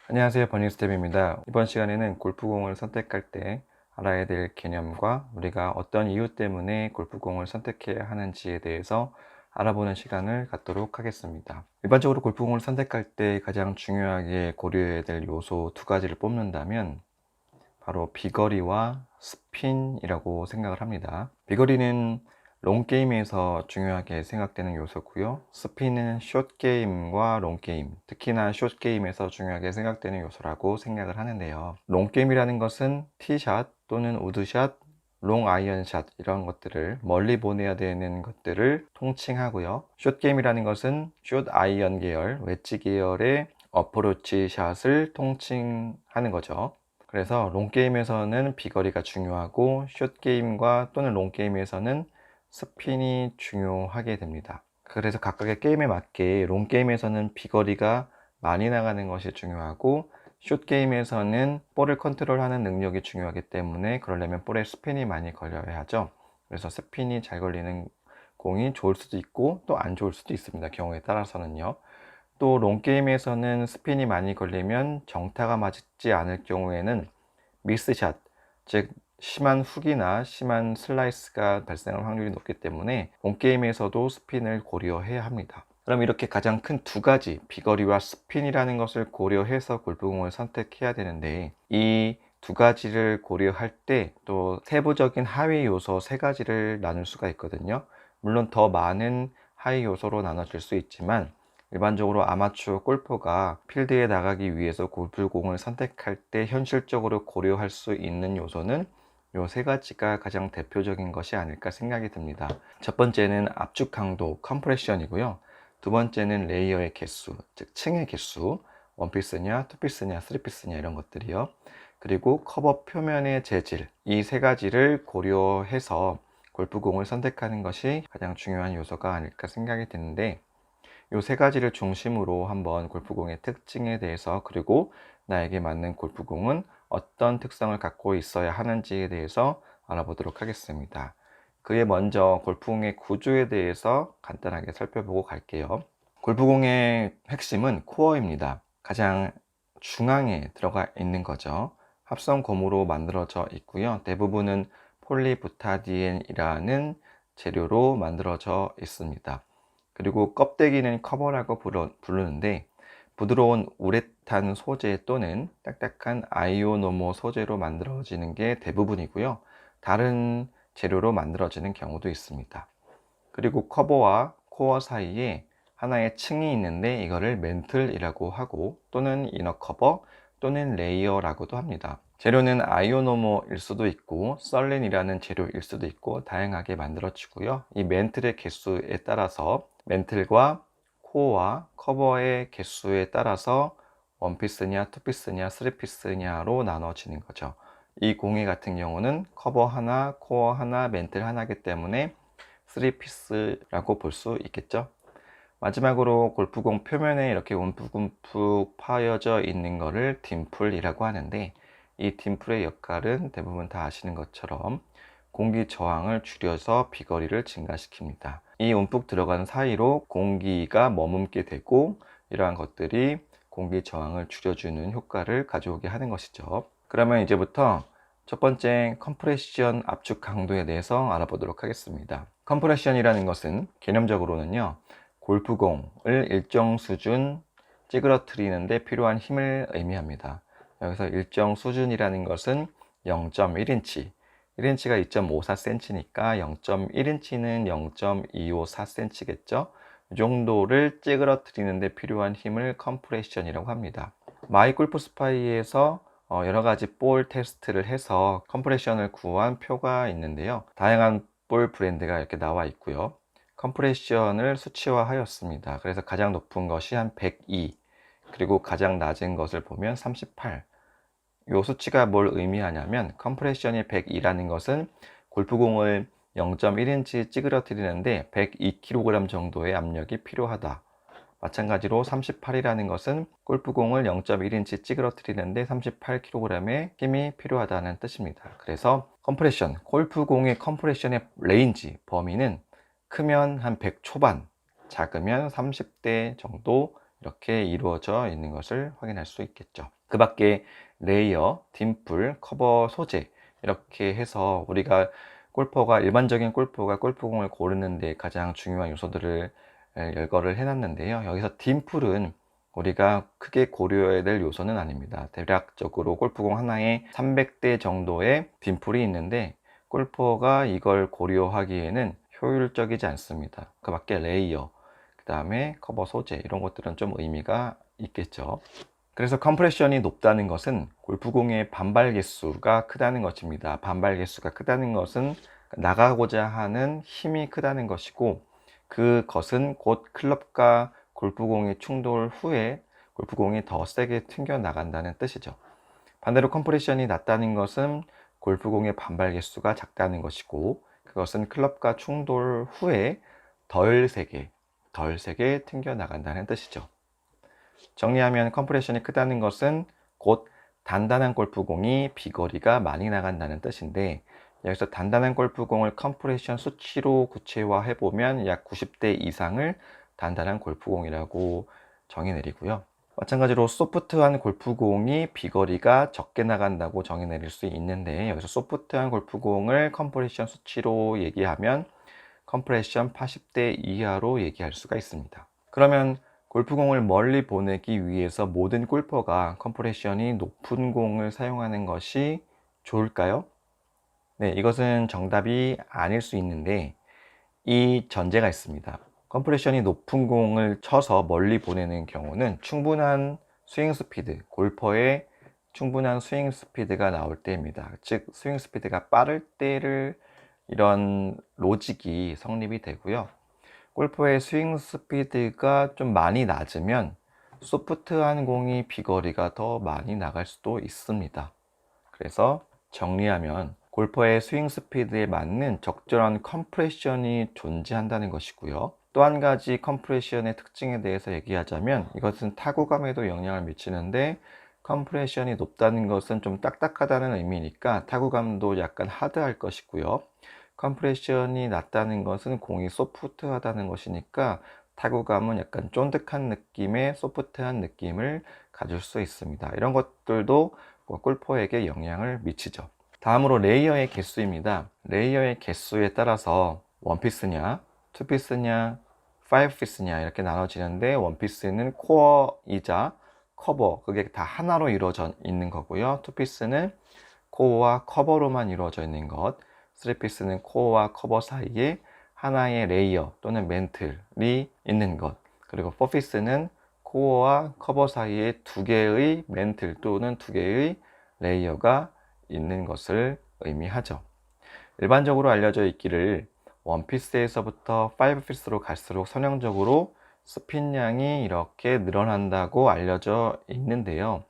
안녕하세요, 버닝스텝입니다. 이번 시간에는 골프공을 선택할 때 알아야 될 개념과 우리가 어떤 이유 때문에 골프공을 선택해야 하는지에 대해서 알아보는 시간을 갖도록 하겠습니다. 일반적으로 골프공을 선택할 때 가장 중요하게 고려해야 될 요소 두 가지를 뽑는다면 바로 비거리와 스핀이라고 생각을 합니다. 비거리는 롱게임에서 중요하게 생각되는 요소고요. 스핀은 숏게임과 롱게임, 특히나 숏게임에서 중요하게 생각되는 요소라고 생각을 하는데요. 롱게임이라는 것은 티샷 또는 우드샷, 롱아이언샷 이런 것들을 멀리 보내야 되는 것들을 통칭하고요. 숏게임이라는 것은 숏아이언 계열, 웨지 계열의 어프로치 샷을 통칭하는 거죠. 그래서 롱게임에서는 비거리가 중요하고 숏게임과 또는 롱게임에서는 스핀이 중요하게 됩니다. 그래서 각각의 게임에 맞게 롱게임에서는 비거리가 많이 나가는 것이 중요하고 숏게임에서는 볼을 컨트롤하는 능력이 중요하기 때문에 그러려면 볼에 스핀이 많이 걸려야 하죠. 그래서 스핀이 잘 걸리는 공이 좋을 수도 있고 또 안 좋을 수도 있습니다. 경우에 따라서는요. 또 롱게임에서는 스핀이 많이 걸리면 정타가 맞지 않을 경우에는 미스샷, 즉 심한 훅이나 심한 슬라이스가 발생할 확률이 높기 때문에 롱게임에서도 스핀을 고려해야 합니다. 그럼 이렇게 가장 큰 두 가지, 비거리와 스핀이라는 것을 고려해서 골프공을 선택해야 되는데 이 두 가지를 고려할 때 또 세부적인 하위 요소 세 가지를 나눌 수가 있거든요. 물론 더 많은 하위 요소로 나눠질 수 있지만 일반적으로 아마추어 골퍼가 필드에 나가기 위해서 골프공을 선택할 때 현실적으로 고려할 수 있는 요소는 요 세 가지가 가장 대표적인 것이 아닐까 생각이 듭니다. 첫 번째는 압축 강도, 컴프레션이고요. 두 번째는 레이어의 개수, 즉 층의 개수, 원피스냐, 투피스냐, 쓰리피스냐 이런 것들이요. 그리고 커버 표면의 재질, 이 세 가지를 고려해서 골프공을 선택하는 것이 가장 중요한 요소가 아닐까 생각이 드는데 이 세 가지를 중심으로 한번 골프공의 특징에 대해서 그리고 나에게 맞는 골프공은 어떤 특성을 갖고 있어야 하는지에 대해서 알아보도록 하겠습니다. 그에 먼저 골프공의 구조에 대해서 간단하게 살펴보고 갈게요. 골프공의 핵심은 코어입니다. 가장 중앙에 들어가 있는 거죠. 합성 고무로 만들어져 있고요. 대부분은 폴리부타디엔이라는 재료로 만들어져 있습니다. 그리고 껍데기는 커버라고 부르는데 부드러운 우레탄 소재 또는 딱딱한 아이오노모 소재로 만들어지는 게 대부분이고요. 다른 재료로 만들어지는 경우도 있습니다. 그리고 커버와 코어 사이에 하나의 층이 있는데 이거를 멘틀이라고 하고 또는 이너 커버 또는 레이어라고도 합니다. 재료는 아이오노모일 수도 있고 썰린이라는 재료일 수도 있고 다양하게 만들어지고요. 이 멘틀의 개수에 따라서 멘틀과 코어와 커버의 개수에 따라서 원피스냐 투피스냐 쓰리피스냐로 나눠지는 거죠. 이 공예 같은 경우는 커버 하나, 코어 하나, 멘틀 하나이기 때문에 3피스라고 볼 수 있겠죠. 마지막으로 골프공 표면에 이렇게 움푹움푹 파여져 있는 것을 딤플이라고 하는데 이 딤플의 역할은 대부분 다 아시는 것처럼 공기 저항을 줄여서 비거리를 증가시킵니다. 이 움푹 들어간 사이로 공기가 머금게 되고 이러한 것들이 공기 저항을 줄여주는 효과를 가져오게 하는 것이죠. 그러면 이제부터 첫 번째 컴프레션 압축 강도에 대해서 알아보도록 하겠습니다. 컴프레션이라는 것은 개념적으로는요, 골프공을 일정 수준 찌그러뜨리는 데 필요한 힘을 의미합니다. 여기서 일정 수준이라는 것은 0.1인치, 1인치가 2.54cm니까 0.1인치는 0.254cm겠죠. 이 정도를 찌그러뜨리는 데 필요한 힘을 컴프레션이라고 합니다. 마이 골프 스파이에서 여러 가지 볼 테스트를 해서 컴프레션을 구한 표가 있는데요. 다양한 볼 브랜드가 이렇게 나와 있고요. 컴프레션을 수치화하였습니다. 그래서 가장 높은 것이 한 102, 그리고 가장 낮은 것을 보면 38. 이 수치가 뭘 의미하냐면 컴프레션이 102라는 것은 골프공을 0.1인치 찌그러뜨리는데 102kg 정도의 압력이 필요하다. 마찬가지로 38이라는 것은 골프공을 0.1인치 찌그러뜨리는데 38kg의 힘이 필요하다는 뜻입니다. 그래서 컴프레션, 골프공의 컴프레션의 범위는 크면 한 100 초반, 작으면 30대 정도 이렇게 이루어져 있는 것을 확인할 수 있겠죠. 그 밖에 레이어, 딤플, 커버 소재 이렇게 해서 우리가 일반적인 골퍼가 골프공을 고르는 데 가장 중요한 요소들을 열거를 해놨는데요. 여기서 딤플은 우리가 크게 고려해야 될 요소는 아닙니다. 대략적으로 골프공 하나에 300대 정도의 딤플이 있는데 골퍼가 이걸 고려하기에는 효율적이지 않습니다. 그 밖에 레이어, 그 다음에 커버 소재 이런 것들은 좀 의미가 있겠죠. 그래서 컴프레션이 높다는 것은 골프공의 반발 개수가 크다는 것입니다. 반발 개수가 크다는 것은 나가고자 하는 힘이 크다는 것이고, 그것은 곧 클럽과 골프공의 충돌 후에 골프공이 더 세게 튕겨 나간다는 뜻이죠. 반대로 컴프레션이 낮다는 것은 골프공의 반발 개수가 작다는 것이고, 그것은 클럽과 충돌 후에 덜 세게 튕겨 나간다는 뜻이죠. 정리하면 컴프레션이 크다는 것은 곧 단단한 골프공이 비거리가 많이 나간다는 뜻인데, 여기서 단단한 골프공을 컴프레션 수치로 구체화해 보면 약 90대 이상을 단단한 골프공이라고 정의 내리고요. 마찬가지로 소프트한 골프공이 비거리가 적게 나간다고 정의 내릴 수 있는데, 여기서 소프트한 골프공을 컴프레션 수치로 얘기하면 컴프레션 80대 이하로 얘기할 수가 있습니다. 그러면 골프공을 멀리 보내기 위해서 모든 골퍼가 컴프레션이 높은 공을 사용하는 것이 좋을까요? 네, 이것은 정답이 아닐 수 있는데 이 전제가 있습니다. 컴프레션이 높은 공을 쳐서 멀리 보내는 경우는 충분한 스윙 스피드, 골퍼의 충분한 스윙 스피드가 나올 때입니다. 즉 스윙 스피드가 빠를 때를 이런 로직이 성립이 되고요. 골퍼의 스윙 스피드가 좀 많이 낮으면 소프트한 공이 비거리가 더 많이 나갈 수도 있습니다. 그래서 정리하면 골퍼의 스윙 스피드에 맞는 적절한 컴프레션이 존재한다는 것이고요. 또 한 가지 컴프레션의 특징에 대해서 얘기하자면 이것은 타구감에도 영향을 미치는데, 컴프레션이 높다는 것은 좀 딱딱하다는 의미니까 타구감도 약간 하드할 것이고요. 컴프레션이 낮다는 것은 공이 소프트하다는 것이니까 타구감은 약간 쫀득한 느낌의 소프트한 느낌을 가질 수 있습니다. 이런 것들도 골퍼에게 영향을 미치죠. 다음으로 레이어의 개수입니다. 레이어의 개수에 따라서 원피스냐, 투피스냐, 파이브피스냐 이렇게 나눠지는데, 원피스는 코어이자 커버, 그게 다 하나로 이루어져 있는 거고요. 투피스는 코어와 커버로만 이루어져 있는 것, 3피스는 코어와 커버 사이에 하나의 레이어 또는 멘틀이 있는 것, 그리고 4피스는 코어와 커버 사이에 두 개의 멘틀 또는 두 개의 레이어가 있는 것을 의미하죠. 일반적으로 알려져 있기를 1피스에서부터 5피스로 갈수록 선형적으로 스핀량이 이렇게 늘어난다고 알려져 있는데요.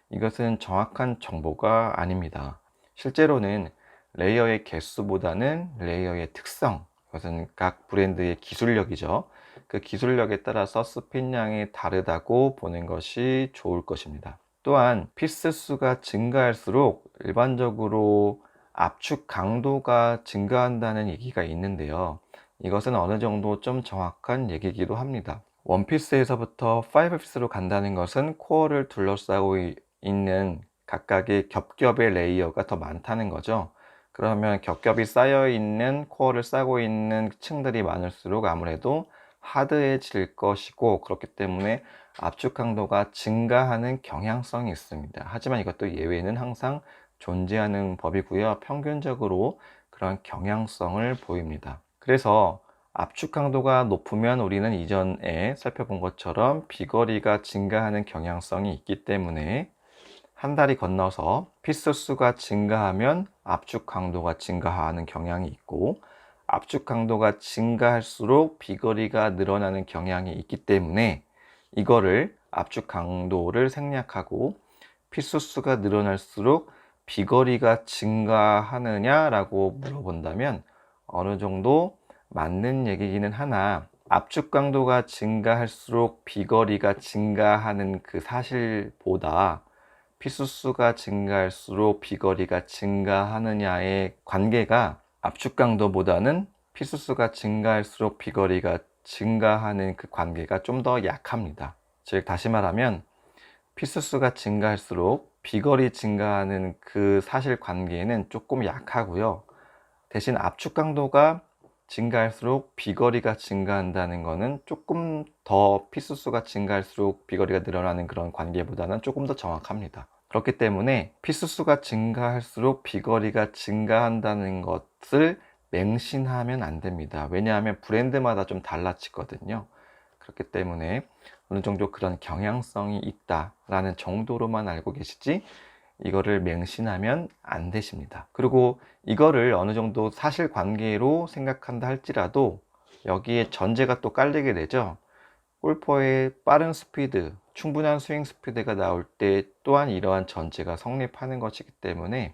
이것은 정확한 정보가 아닙니다. 실제로는 레이어의 개수보다는 레이어의 특성, 이것은 각 브랜드의 기술력이죠. 그 기술력에 따라서 스핀량이 다르다고 보는 것이 좋을 것입니다. 또한 피스 수가 증가할수록 일반적으로 압축 강도가 증가한다는 얘기가 있는데요. 이것은 어느 정도 좀 정확한 얘기이기도 합니다. 원피스에서부터 5피스로 간다는 것은 코어를 둘러싸고 있는 각각의 겹겹의 레이어가 더 많다는 거죠. 그러면 겹겹이 쌓여 있는 코어를 싸고 있는 층들이 많을수록 아무래도 하드해질 것이고, 그렇기 때문에 압축 강도가 증가하는 경향성이 있습니다. 하지만 이것도 예외는 항상 존재하는 법이고요. 평균적으로 그런 경향성을 보입니다. 그래서 압축 강도가 높으면 우리는 이전에 살펴본 것처럼 비거리가 증가하는 경향성이 있기 때문에 한 다리 건너서 피스 수가 증가하면 압축 강도가 증가하는 경향이 있고, 압축 강도가 증가할수록 비거리가 늘어나는 경향이 있기 때문에 이거를 압축 강도를 생략하고 피스 수가 늘어날수록 비거리가 증가하느냐라고 물어본다면 어느 정도 맞는 얘기기는 하나, 압축 강도가 증가할수록 비거리가 증가하는 그 사실보다 피스 수가 증가할수록 비거리가 증가하느냐의 관계가 압축 강도보다는 피스 수가 증가할수록 비거리가 증가하는 그 관계가 좀 더 약합니다. 즉 다시 말하면 피스 수가 증가할수록 비거리 증가하는 그 사실관계는 조금 약하고요. 대신 압축 강도가 증가할수록 비거리가 증가한다는 것은 조금 더 피스 수가 증가할수록 비거리가 늘어나는 그런 관계보다는 조금 더 정확합니다. 그렇기 때문에 피스 수가 증가할수록 비거리가 증가한다는 것을 맹신하면 안 됩니다. 왜냐하면 브랜드마다 좀 달라지거든요. 그렇기 때문에 어느 정도 그런 경향성이 있다라는 정도로만 알고 계시지 이거를 맹신하면 안 되십니다. 그리고 이거를 어느 정도 사실관계로 생각한다 할지라도 여기에 전제가 또 깔리게 되죠. 골퍼의 빠른 스피드, 충분한 스윙 스피드가 나올 때 또한 이러한 전제가 성립하는 것이기 때문에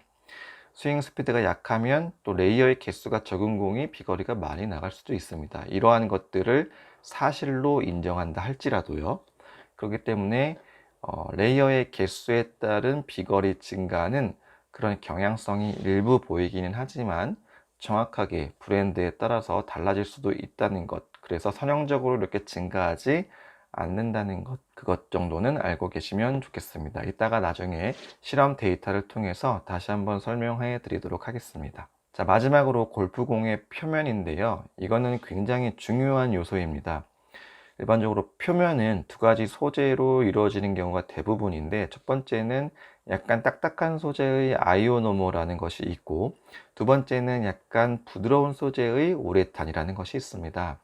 스윙 스피드가 약하면 또 레이어의 개수가 적은 공이 비거리가 많이 나갈 수도 있습니다. 이러한 것들을 사실로 인정한다 할지라도요. 그렇기 때문에 레이어의 개수에 따른 비거리 증가는 그런 경향성이 일부 보이기는 하지만 정확하게 브랜드에 따라서 달라질 수도 있다는 것, 그래서 선형적으로 이렇게 증가하지 않는다는 것, 그것 정도는 알고 계시면 좋겠습니다. 이따가 나중에 실험 데이터를 통해서 다시 한번 설명해 드리도록 하겠습니다. 자, 마지막으로 골프공의 표면인데요. 이거는 굉장히 중요한 요소입니다. 일반적으로 표면은 두 가지 소재로 이루어지는 경우가 대부분인데, 첫 번째는 약간 딱딱한 소재의 아이오노모라는 것이 있고, 두 번째는 약간 부드러운 소재의 우레탄이라는 것이 있습니다.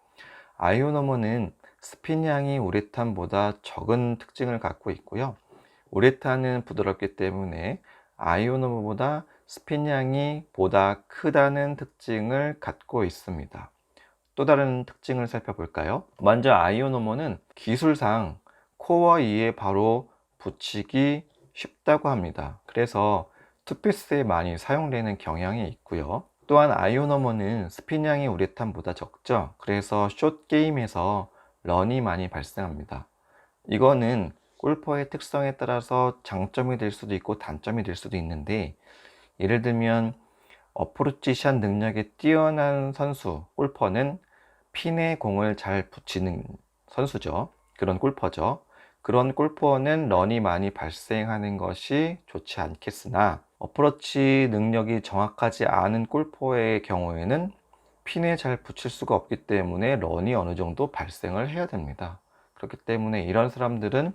아이오노모는 스핀량이 우레탄보다 적은 특징을 갖고 있고요. 우레탄은 부드럽기 때문에 아이오노모보다 스핀량이 보다 크다는 특징을 갖고 있습니다. 또 다른 특징을 살펴볼까요? 먼저 아이오노모는 기술상 코어 2에 바로 붙이기 쉽다고 합니다. 그래서 투피스에 많이 사용되는 경향이 있고요. 또한 아이오노모는 스핀량이 우레탄보다 적죠. 그래서 숏 게임에서 런이 많이 발생합니다. 이거는 골퍼의 특성에 따라서 장점이 될 수도 있고 단점이 될 수도 있는데, 예를 들면 어프로치 샷 능력이 뛰어난 선수, 골퍼는 핀에 공을 잘 붙이는 선수죠. 그런 골퍼죠. 그런 골퍼는 런이 많이 발생하는 것이 좋지 않겠으나, 어프로치 능력이 정확하지 않은 골퍼의 경우에는 핀에 잘 붙일 수가 없기 때문에 런이 어느 정도 발생을 해야 됩니다. 그렇기 때문에 이런 사람들은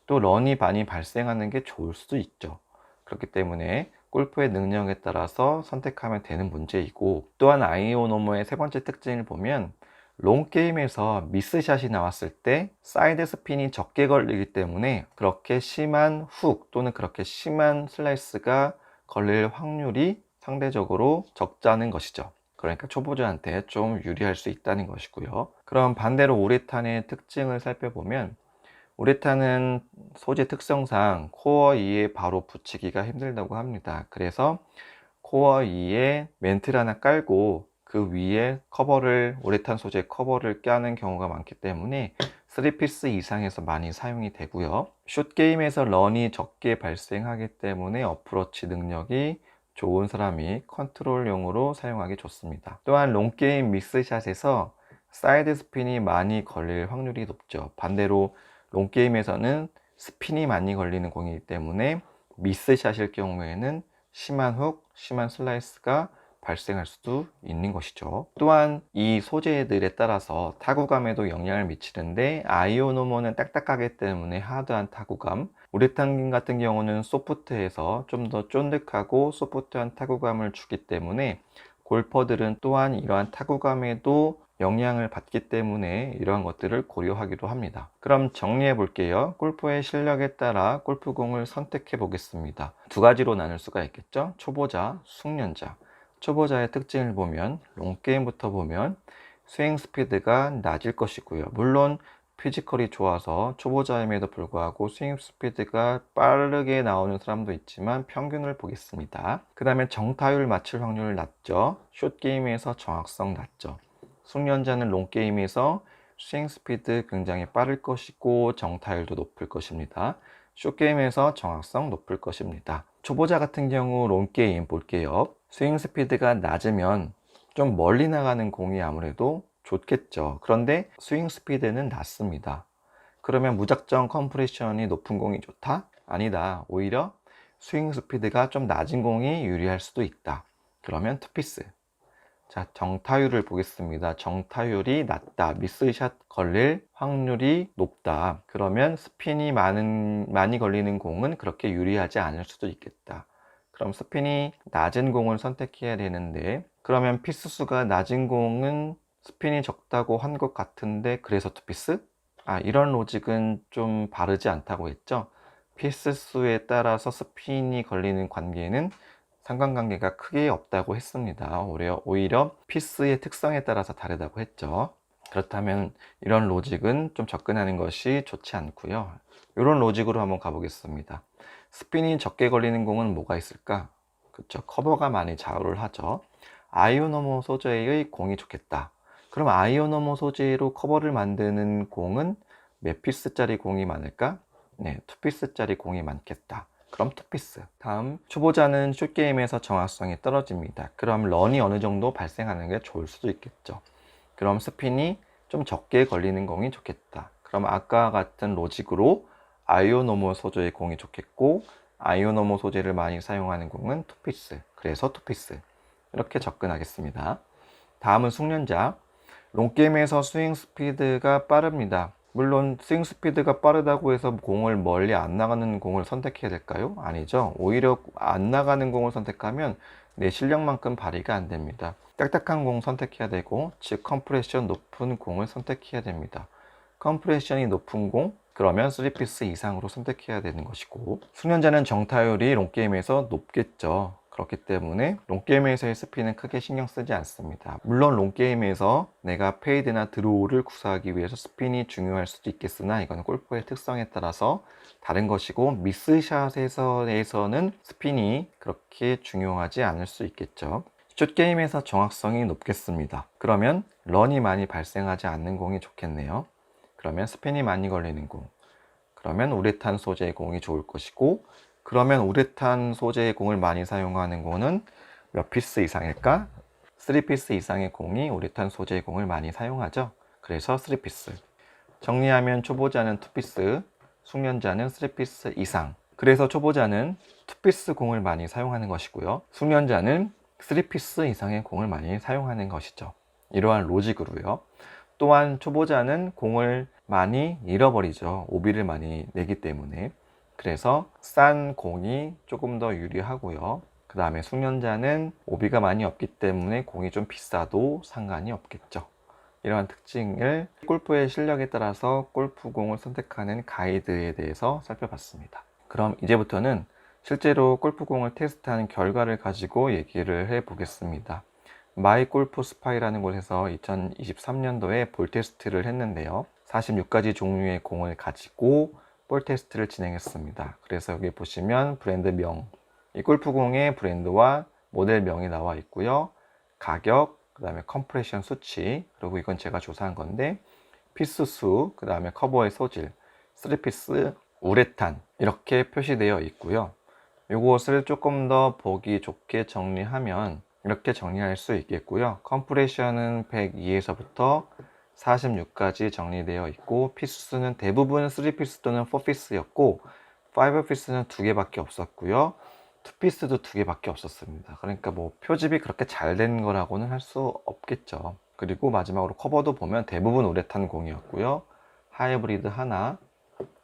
또 런이 많이 발생하는 게 좋을 수도 있죠. 그렇기 때문에 골프의 능력에 따라서 선택하면 되는 문제이고, 또한 아이오노모의 세 번째 특징을 보면 롱게임에서 미스샷이 나왔을 때 사이드 스핀이 적게 걸리기 때문에 그렇게 심한 훅 또는 그렇게 심한 슬라이스가 걸릴 확률이 상대적으로 적다는 것이죠. 그러니까 초보자한테 좀 유리할 수 있다는 것이고요. 그럼 반대로 우레탄의 특징을 살펴보면, 우레탄은 소재 특성상 코어 2에 바로 붙이기가 힘들다고 합니다. 그래서 코어 2에 멘트를 하나 깔고 그 위에 우레탄 소재 커버를 껴는 경우가 많기 때문에 3피스 이상에서 많이 사용이 되고요. 숏게임에서 런이 적게 발생하기 때문에 어프로치 능력이 좋은 사람이 컨트롤용으로 사용하기 좋습니다. 또한 롱게임 미스샷에서 사이드 스핀이 많이 걸릴 확률이 높죠. 반대로 롱게임에서는 스핀이 많이 걸리는 공이기 때문에 미스샷일 경우에는 심한 훅, 심한 슬라이스가 발생할 수도 있는 것이죠. 또한 이 소재들에 따라서 타구감에도 영향을 미치는데, 아이오노모는 딱딱하기 때문에 하드한 타구감, 우레탄 같은 경우는 소프트해서 좀 더 쫀득하고 소프트한 타구감을 주기 때문에 골퍼들은 또한 이러한 타구감에도 영향을 받기 때문에 이러한 것들을 고려하기도 합니다. 그럼 정리해 볼게요. 골프의 실력에 따라 골프공을 선택해 보겠습니다. 두 가지로 나눌 수가 있겠죠. 초보자, 숙련자. 초보자의 특징을 보면, 롱게임부터 보면 스윙 스피드가 낮을 것이고요. 물론 피지컬이 좋아서 초보자임에도 불구하고 스윙 스피드가 빠르게 나오는 사람도 있지만 평균을 보겠습니다. 그 다음에 정타율 맞출 확률 낮죠. 숏게임에서 정확성 낮죠. 숙련자는 롱게임에서 스윙 스피드 굉장히 빠를 것이고 정타율도 높을 것입니다. 숏게임에서 정확성 높을 것입니다. 초보자 같은 경우 롱게임 볼게요. 스윙 스피드가 낮으면 좀 멀리 나가는 공이 아무래도 좋겠죠. 그런데 스윙 스피드는 낮습니다. 그러면 무작정 컴프레션이 높은 공이 좋다? 아니다. 오히려 스윙 스피드가 좀 낮은 공이 유리할 수도 있다. 그러면 투피스. 자, 정타율을 보겠습니다. 정타율이 낮다. 미스샷 걸릴 확률이 높다. 그러면 스핀이 많이 걸리는 공은 그렇게 유리하지 않을 수도 있겠다. 그럼 스핀이 낮은 공을 선택해야 되는데, 그러면 피스 수가 낮은 공은 스핀이 적다고 한 것 같은데 그래서 투피스? 이런 로직은 좀 바르지 않다고 했죠. 피스 수에 따라서 스핀이 걸리는 관계는 상관관계가 크게 없다고 했습니다. 오히려 피스의 특성에 따라서 다르다고 했죠. 그렇다면 이런 로직은 좀 접근하는 것이 좋지 않고요. 이런 로직으로 한번 가보겠습니다. 스핀이 적게 걸리는 공은 뭐가 있을까? 그렇죠. 커버가 많이 좌우를 하죠. 아이오노모 소재의 공이 좋겠다. 그럼 아이오노모 소재로 커버를 만드는 공은 몇 피스짜리 공이 많을까? 네, 2피스짜리 공이 많겠다. 그럼 투피스. 다음, 초보자는 숏게임에서 정확성이 떨어집니다. 그럼 런이 어느 정도 발생하는 게 좋을 수도 있겠죠. 그럼 스핀이 좀 적게 걸리는 공이 좋겠다. 그럼 아까 같은 로직으로 아이오노모 소재의 공이 좋겠고, 아이오노모 소재를 많이 사용하는 공은 투피스. 그래서 투피스. 이렇게 접근하겠습니다. 다음은 숙련자. 롱게임에서 스윙 스피드가 빠릅니다. 물론 스윙 스피드가 빠르다고 해서 공을 멀리 안 나가는 공을 선택해야 될까요? 아니죠. 오히려 안 나가는 공을 선택하면 내 실력만큼 발휘가 안 됩니다. 딱딱한 공 선택해야 되고, 즉 컴프레션 높은 공을 선택해야 됩니다. 컴프레션이 높은 공, 그러면 3피스 이상으로 선택해야 되는 것이고, 숙련자는 정타율이 롱게임에서 높겠죠. 그렇기 때문에 롱게임에서의 스핀은 크게 신경 쓰지 않습니다. 물론 롱게임에서 내가 페이드나 드로우를 구사하기 위해서 스핀이 중요할 수도 있겠으나 이건 골프의 특성에 따라서 다른 것이고, 미스샷에서는 스핀이 그렇게 중요하지 않을 수 있겠죠. 숏게임에서 정확성이 높겠습니다. 그러면 런이 많이 발생하지 않는 공이 좋겠네요. 그러면 스핀이 많이 걸리는 공, 그러면 우레탄 소재의 공이 좋을 것이고, 그러면 우레탄 소재의 공을 많이 사용하는 공은 몇 피스 이상일까? 3피스 이상의 공이 우레탄 소재의 공을 많이 사용하죠. 그래서 3피스. 정리하면 초보자는 2피스, 숙련자는 3피스 이상. 그래서 초보자는 2피스 공을 많이 사용하는 것이고요. 숙련자는 3피스 이상의 공을 많이 사용하는 것이죠. 이러한 로직으로요. 또한 초보자는 공을 많이 잃어버리죠. 오비를 많이 내기 때문에. 그래서 싼 공이 조금 더 유리하고요. 그 다음에 숙련자는 오비가 많이 없기 때문에 공이 좀 비싸도 상관이 없겠죠. 이러한 특징을 골프의 실력에 따라서 골프공을 선택하는 가이드에 대해서 살펴봤습니다. 그럼 이제부터는 실제로 골프공을 테스트한 결과를 가지고 얘기를 해 보겠습니다. 마이골프스파이라는 곳에서 2023년도에 볼 테스트를 했는데요. 46가지 종류의 공을 가지고 볼 테스트를 진행했습니다. 그래서 여기 보시면 브랜드명, 이 골프공의 브랜드와 모델명이 나와 있고요. 가격, 그 다음에 컴프레션 수치, 그리고 이건 제가 조사한 건데 피스 수, 그 다음에 커버의 소질, 3피스, 우레탄 이렇게 표시되어 있고요. 이것을 조금 더 보기 좋게 정리하면 이렇게 정리할 수 있겠고요. 컴프레션은 102에서부터 46까지 정리되어 있고, 피스수는 대부분 3피스 또는 4피스였고 5피스는 2개밖에 없었고요. 2피스도 2개밖에 없었습니다. 그러니까 뭐 표집이 그렇게 잘 된 거라고는 할 수 없겠죠. 그리고 마지막으로 커버도 보면 대부분 우레탄 공이었고요. 하이브리드 하나,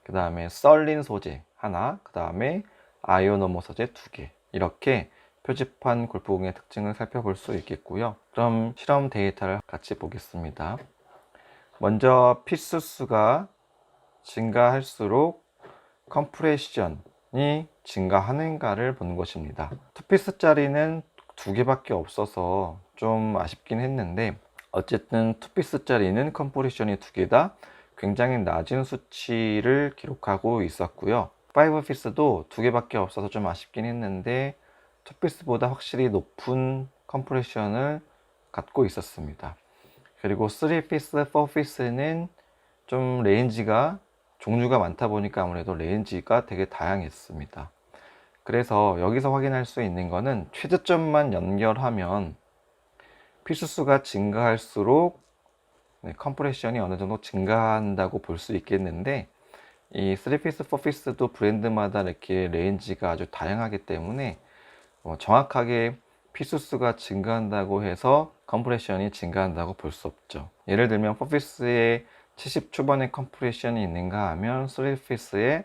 그 다음에 썰린 소재 하나, 그 다음에 아이오노모 소재 2개, 이렇게 표집한 골프공의 특징을 살펴볼 수 있겠고요. 그럼 실험 데이터를 같이 보겠습니다. 먼저 피스 수가 증가할수록 컴프레션이 증가하는가를 보는 것입니다. 2피스짜리는 2개밖에 없어서 좀 아쉽긴 했는데, 어쨌든 2피스짜리는 컴프레션이 2개다 굉장히 낮은 수치를 기록하고 있었고요. 5피스도 2개밖에 없어서 좀 아쉽긴 했는데 2피스보다 확실히 높은 컴프레션을 갖고 있었습니다. 그리고 3피스, 4피스는 좀 레인지가 종류가 많다 보니까 아무래도 레인지가 되게 다양했습니다. 그래서 여기서 확인할 수 있는 거는 최저점만 연결하면 피스 수가 증가할수록 컴프레션이 어느 정도 증가한다고 볼 수 있겠는데, 이 3피스, 4피스도 브랜드마다 이렇게 레인지가 아주 다양하기 때문에 정확하게 피스 수가 증가한다고 해서 컴프레션이 증가한다고 볼 수 없죠. 예를 들면 4피스에 70 초반의 컴프레션이 있는가 하면 3피스에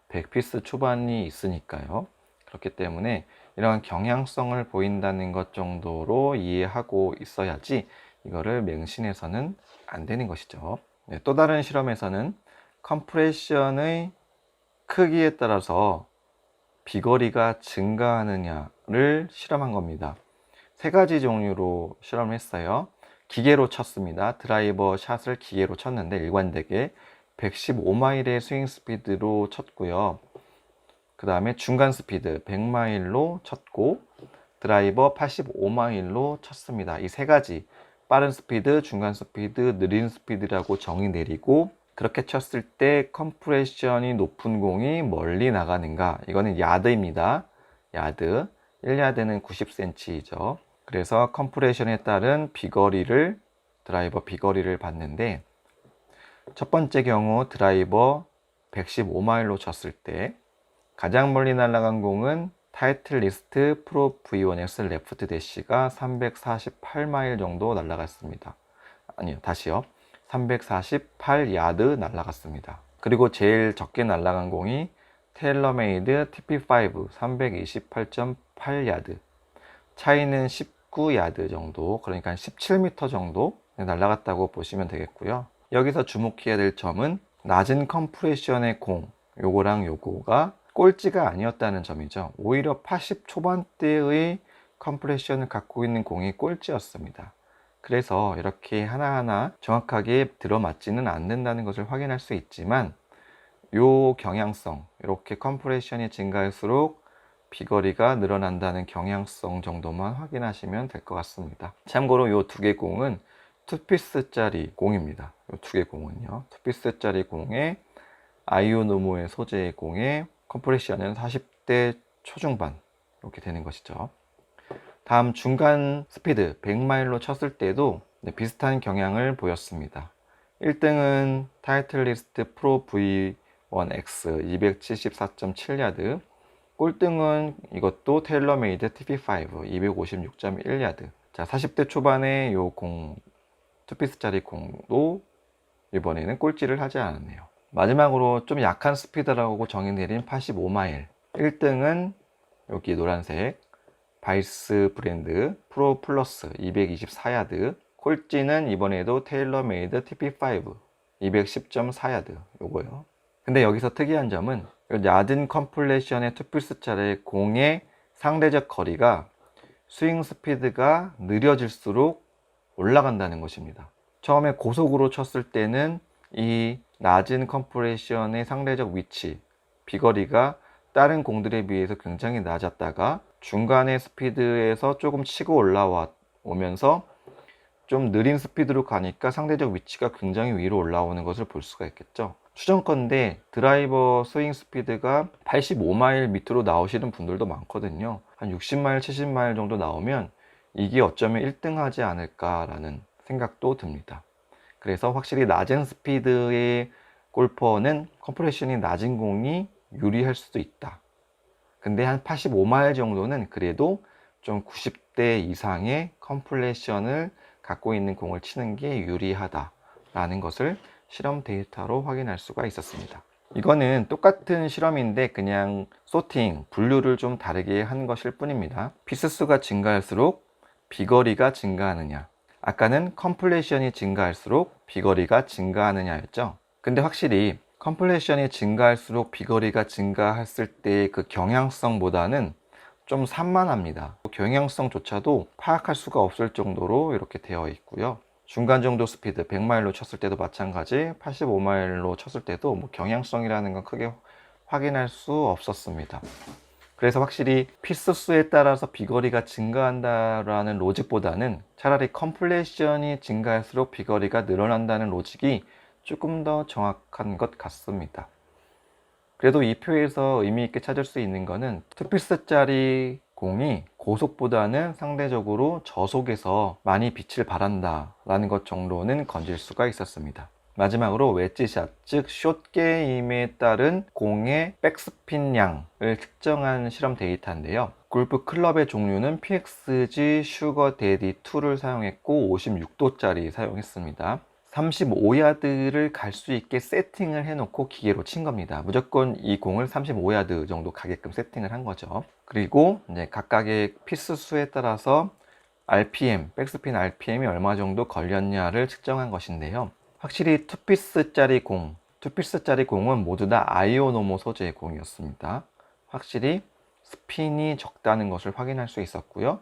100피스 초반이 있으니까요. 그렇기 때문에 이러한 경향성을 보인다는 것 정도로 이해하고 있어야지 이거를 맹신해서는 안 되는 것이죠. 네, 또 다른 실험에서는 컴프레션의 크기에 따라서 비거리가 증가하느냐를 실험한 겁니다. 세 가지 종류로 실험했어요. 기계로 쳤습니다. 드라이버 샷을 기계로 쳤는데 일관되게 115마일의 스윙 스피드로 쳤고요. 그 다음에 중간 스피드 100마일로 쳤고 드라이버 85마일로 쳤습니다. 이 세 가지 빠른 스피드, 중간 스피드, 느린 스피드라고 정의 내리고 그렇게 쳤을 때 컴프레션이 높은 공이 멀리 나가는가? 이거는 야드입니다. 야드. 1야드는 90cm이죠. 그래서 컴프레션에 따른 비거리를 드라이버 비거리를 봤는데 첫 번째 경우 드라이버 115마일로 쳤을 때 가장 멀리 날아간 공은 타이틀리스트 프로 V1X 레프트 대시가 348마일 정도 날아갔습니다. 아니요, 다시요. 348야드 날아갔습니다. 그리고 제일 적게 날아간 공이 테일러메이드 TP5 328.8야드. 차이는 19야드 정도, 그러니까 17m 정도 날아갔다고 보시면 되겠고요. 여기서 주목해야 될 점은 낮은 컴프레션의 공, 요거랑 요거가 꼴찌가 아니었다는 점이죠. 오히려 80 초반대의 컴프레션을 갖고 있는 공이 꼴찌였습니다. 그래서 이렇게 하나하나 정확하게 들어맞지는 않는다는 것을 확인할 수 있지만 요 경향성, 이렇게 컴프레션이 증가할수록 비거리가 늘어난다는 경향성 정도만 확인하시면 될 것 같습니다. 참고로 요 두 개 공은 2피스짜리 공입니다. 요 두 개 공은요. 2피스짜리 공에 아이오노모의 소재의 공에 컴프레션은 40대 초중반 이렇게 되는 것이죠. 다음 중간 스피드 100마일로 쳤을 때도 비슷한 경향을 보였습니다. 1등은 타이틀리스트 프로 V1X 274.7야드, 꼴등은 이것도 테일러메이드 TP5 256.1야드. 자, 40대 초반의 요 공, 투피스짜리 공도 이번에는 꼴찌를 하지 않았네요. 마지막으로 좀 약한 스피드라고 정의 내린 85마일. 1등은 여기 노란색 바이스 브랜드 프로 플러스 224야드. 꼴찌는 이번에도 테일러메이드 TP5 210.4야드 요거요. 근데 여기서 특이한 점은 야든 컴플레션의 투피스짜리 공의 상대적 거리가 스윙 스피드가 느려질수록 올라간다는 것입니다. 처음에 고속으로 쳤을 때는 이 낮은 컴프레션의 상대적 위치, 비거리가 다른 공들에 비해서 굉장히 낮았다가 중간의 스피드에서 조금 치고 올라오면서 좀 느린 스피드로 가니까 상대적 위치가 굉장히 위로 올라오는 것을 볼 수가 있겠죠. 추정컨대 드라이버 스윙 스피드가 85마일 밑으로 나오시는 분들도 많거든요. 한 60마일, 70마일 정도 나오면 이게 어쩌면 1등 하지 않을까라는 생각도 듭니다. 그래서 확실히 낮은 스피드의 골퍼는 컴프레션이 낮은 공이 유리할 수도 있다. 근데 한 85마일 정도는 그래도 좀 90대 이상의 컴프레션을 갖고 있는 공을 치는 게 유리하다라는 것을 실험 데이터로 확인할 수가 있었습니다. 이거는 똑같은 실험인데 그냥 소팅, 분류를 좀 다르게 한 것일 뿐입니다. 피스 수가 증가할수록 비거리가 증가하느냐, 아까는 컴플레션이 증가할수록 비거리가 증가하느냐였죠. 근데 확실히 컴플레션이 증가할수록 비거리가 증가했을 때의 그 경향성보다는 좀 산만합니다. 경향성조차도 파악할 수가 없을 정도로 이렇게 되어 있고요. 중간 정도 스피드 100마일로 쳤을 때도 마찬가지, 85마일로 쳤을 때도 뭐 경향성이라는 건 크게 확인할 수 없었습니다. 그래서 확실히 피스 수에 따라서 비거리가 증가한다라는 로직보다는 차라리 컴플레션이 증가할수록 비거리가 늘어난다는 로직이 조금 더 정확한 것 같습니다. 그래도 이 표에서 의미 있게 찾을 수 있는 거는 투피스짜리 공이 고속보다는 상대적으로 저속에서 많이 빛을 발한다 라는 것 정도는 건질 수가 있었습니다. 마지막으로 웨지샷, 즉 숏 게임에 따른 공의 백스핀 양을 측정한 실험 데이터인데요. 골프 클럽의 종류는 PXG 슈거 데디 2를 사용했고 56도짜리 사용했습니다. 35야드를 갈 수 있게 세팅을 해놓고 기계로 친 겁니다. 무조건 이 공을 35야드 정도 가게끔 세팅을 한 거죠. 그리고 이제 각각의 피스 수에 따라서 RPM, 백스핀 RPM이 얼마 정도 걸렸냐를 측정한 것인데요. 확실히 투피스짜리 공은 모두 다 아이오노모 소재의 공이었습니다. 확실히 스핀이 적다는 것을 확인할 수 있었고요.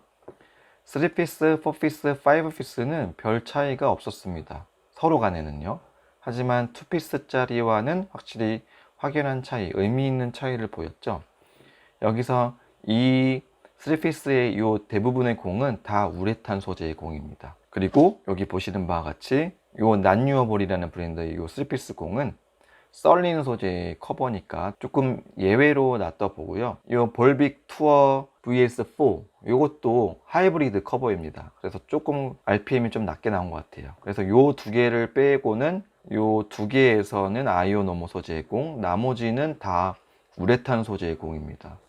3피스, 4피스, 5피스는 별 차이가 없었습니다. 서로 간에는요. 하지만 2피스짜리와는 확실히 확연한 차이, 의미 있는 차이를 보였죠. 여기서 이 3피스의 이 대부분의 공은 다 우레탄 소재의 공입니다. 그리고 여기 보시는 바와 같이 이 난유어볼이라는 브랜드의 이 3피스 공은 썰린 소재의 커버니까 조금 예외로 놔둬보고요. 이 볼빅 투어 VS4 이것도 하이브리드 커버입니다. 그래서 조금 RPM이 좀 낮게 나온 것 같아요. 그래서 이 두 개를 빼고는 이 두 개에서는 아이오노모 소재의 공, 나머지는 다 우레탄 소재의 공입니다.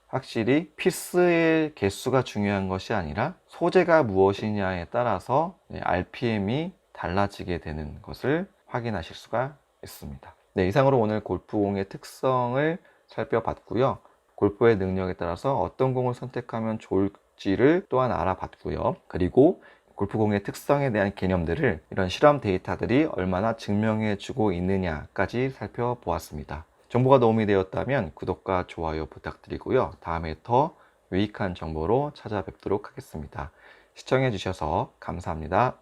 확실히 피스의 개수가 중요한 것이 아니라 소재가 무엇이냐에 따라서 RPM이 달라지게 되는 것을 확인하실 수가 있습니다. 네, 이상으로 오늘 골프공의 특성을 살펴봤고요. 골프의 능력에 따라서 어떤 공을 선택하면 좋을지를 또한 알아봤고요. 그리고 골프공의 특성에 대한 개념들을 이런 실험 데이터들이 얼마나 증명해 주고 있느냐까지 살펴보았습니다. 정보가 도움이 되었다면 구독과 좋아요 부탁드리고요. 다음에 더 유익한 정보로 찾아뵙도록 하겠습니다. 시청해 주셔서 감사합니다.